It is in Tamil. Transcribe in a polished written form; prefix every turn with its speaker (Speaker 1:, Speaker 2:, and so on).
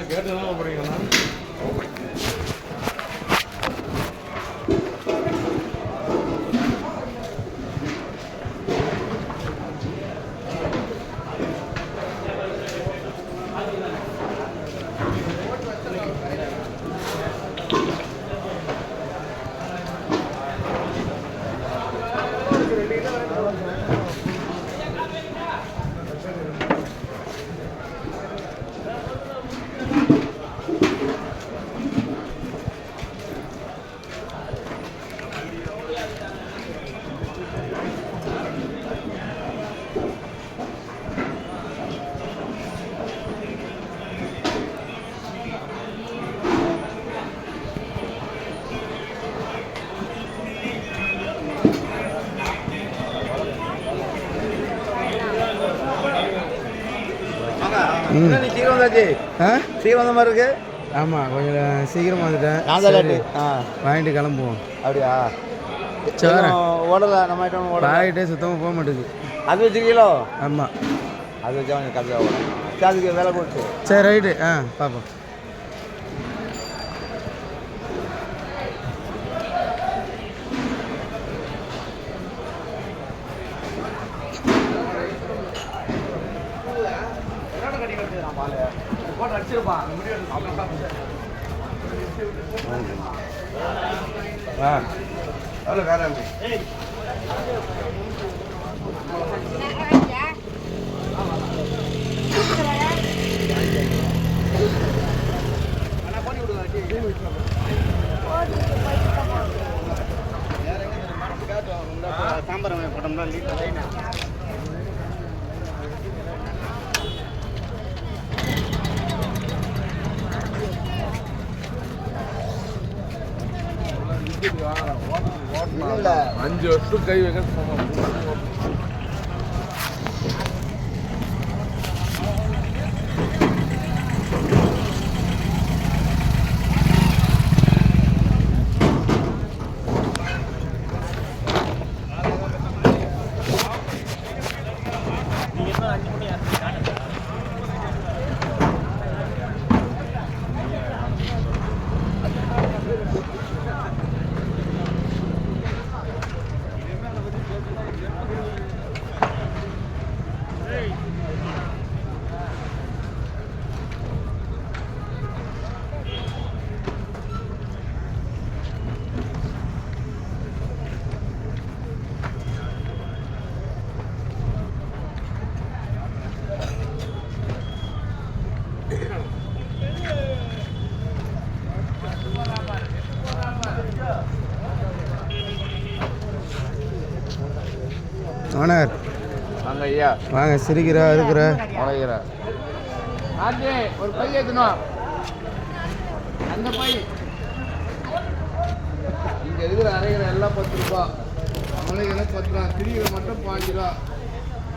Speaker 1: கேட்டுதான் போறீங்கண்ணா.
Speaker 2: சீக்கிரம் வந்தாச்சு. சீக்கிரம் வந்த மாதிரி இருக்கு.
Speaker 3: ஆமாம், கொஞ்சம் சீக்கிரமாக வந்துட்டேன். வாங்கிட்டு கிளம்புவோம்.
Speaker 2: அப்படியா? சரி, ஓடலை நம்ம ஐட்டம்
Speaker 3: வாங்கிட்டே சுத்தமாக போக மாட்டேங்குது.
Speaker 2: அது வச்சுருக்கீங்களோ?
Speaker 3: ஆமாம்,
Speaker 2: அது வச்சா கொஞ்சம் கம்மியாக ஓடும். சரி, அதுக்கு வேலை போட்டு.
Speaker 3: சரி, ரைட்டு. பார்ப்போம்.
Speaker 2: சாம்பார் போட்டோம்னா இல்ல 5 வருஷம் கை வைக்க
Speaker 3: ஓனர்
Speaker 2: வாங்க ஐயா.
Speaker 3: வாங்க. சிரிக்கிறா இருக்கிற
Speaker 2: உழைக்கிற ஆச்சு. ஒரு பை ஏற்றணும். அந்த பை இங்கே இருக்கிற அரைகிற எல்லாம் 10 ரூபா. முளைகளை 10 ரூபா. திரிகளை மட்டும் 5 ரூபா.